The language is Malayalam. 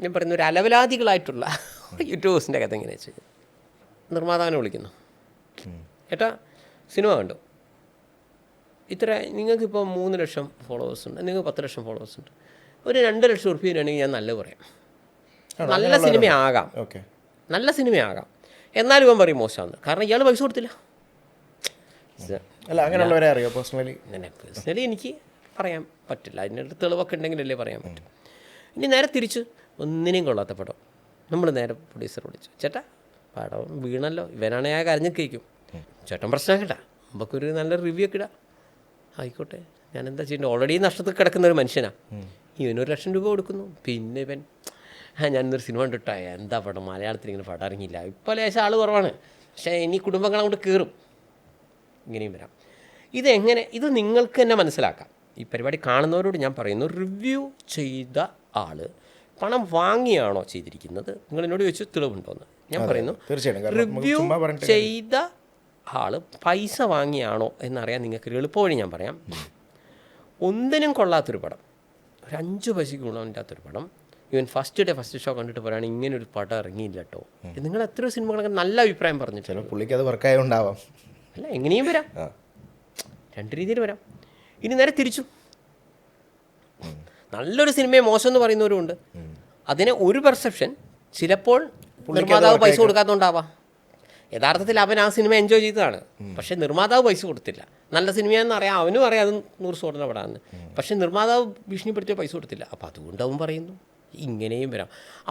ഞാൻ പറയുന്ന ഒരു അലവലാദികളായിട്ടുള്ള യൂട്യൂബേഴ്സിൻ്റെ കഥ എങ്ങനെയാ വെച്ച് നിർമ്മാതാവിനെ വിളിക്കുന്നു, ഏട്ടാ സിനിമ കണ്ടു, ഇത്ര നിങ്ങൾക്കിപ്പോൾ 3 ലക്ഷം ഫോളോവേഴ്സ് ഉണ്ട്, നിങ്ങൾക്ക് 10 ലക്ഷം ഫോളോവേഴ്സ് ഉണ്ട്, ഒരു 2 ലക്ഷം ഉറുപ്പികയാണെങ്കിൽ ഞാൻ നല്ലത് പറയാം, നല്ല സിനിമയാകാം, നല്ല സിനിമയാകാം. എന്നാലും ഇവൻ പറയും മോശമാണ്, കാരണം ഇയാൾ പൈസ കൊടുത്തില്ല. അല്ല അങ്ങനെയുള്ളവരെ അറിയോ പേഴ്സണലി? എനിക്ക് പറയാൻ പറ്റില്ല, അതിനൊരു തെളിവൊക്കെ ഉണ്ടെങ്കിലല്ലേ പറയാൻ പറ്റും. ഇനി നേരെ തിരിച്ച് ഒന്നിനെയും കൊള്ളാത്ത പടം നമ്മൾ നേരെ പ്രൊഡ്യൂസർ വിളിച്ചു, ചേട്ടാ പടം വീണല്ലോ, ഇവനാണെ ഞാൻ കരഞ്ഞു കഴിക്കും, ചേട്ടൻ പ്രശ്നമാക്കട്ടാ, നമുക്കൊരു നല്ല റിവ്യൂ ഒക്കെ ഇടാം. ആയിക്കോട്ടെ, ഞാൻ എന്താ ചെയ്യേണ്ടത്, ഓൾറെഡി നഷ്ടത്തിൽ കിടക്കുന്ന ഒരു മനുഷ്യനാണ്, ഇവനൊരു 1 ലക്ഷം രൂപ കൊടുക്കുന്നു. പിന്നെ ഇവൻ ഞാനിന്നൊരു സിനിമ കണ്ടിട്ടാ, എന്താ പടം മലയാളത്തിൽ ഇങ്ങനെ പടം ഇറങ്ങിയില്ല, ഇപ്പോൾ ലേശം ആൾ കുറവാണ്, പക്ഷേ ഇനി കുടുംബങ്ങൾ അങ്ങോട്ട് കയറും, ഇങ്ങനെയും വരാം. ഇതെങ്ങനെ, ഇത് നിങ്ങൾക്ക് തന്നെ മനസ്സിലാക്കാം. ഈ പരിപാടി കാണുന്നവരോട് ഞാൻ പറയുന്നു, റിവ്യൂ ചെയ്ത ആൾ പണം വാങ്ങിയാണോ ചെയ്തിരിക്കുന്നത്, നിങ്ങൾ എന്നോട് ചോദിച്ചു തെളിവുണ്ടോയെന്ന്. ഞാൻ പറയുന്നു റിവ്യൂ ചെയ്ത ആൾ പൈസ വാങ്ങിയാണോ എന്നറിയാൻ നിങ്ങൾക്കൊരു എളുപ്പവഴി ഞാൻ പറയാം. ഒന്നിനും കൊള്ളാത്തൊരു പടം, ഒരു 5 പൈസയ്ക്ക് ഗുണമില്ലാത്തൊരു പടം, ഈവൻ ഫസ്റ്റ് ഷോ കണ്ടിട്ട് പറയുകയാണ് ഇങ്ങനൊരു പടം ഇറങ്ങിയില്ല കേട്ടോ, നിങ്ങൾ എത്രയോ സിനിമകളൊക്കെ നല്ല അഭിപ്രായം പറഞ്ഞിട്ടുണ്ട്, പുള്ളിക്ക് അത് വർക്കായതുകൊണ്ടാവാം. അല്ല എങ്ങനെയും വരാം, 2 രീതിയിൽ വരാം. ഇനി നേരെ തിരിച്ചു, നല്ലൊരു സിനിമയെ മോശം എന്ന് പറയുന്നവരുമുണ്ട്. അതിന് ഒരു പെർസെപ്ഷൻ ചിലപ്പോൾ നിർമ്മാതാവ് പൈസ കൊടുക്കാത്തതുകൊണ്ടാവാം. യഥാർത്ഥത്തിൽ അവൻ ആ സിനിമ എൻജോയ് ചെയ്തതാണ്, പക്ഷേ നിർമ്മാതാവ് പൈസ കൊടുത്തില്ല. നല്ല സിനിമയാണെന്ന് അറിയാം, അവനും അറിയാം അത് 100 സ്വർണ്ണ പടമാണെന്ന്, പക്ഷേ നിർമ്മാതാവ് ഭീഷണിപ്പെടുത്തിയ പൈസ കൊടുത്തില്ല, അപ്പോൾ അതുകൊണ്ട് അവൻ പറയുന്നു. ഇങ്ങനെയും വരാം.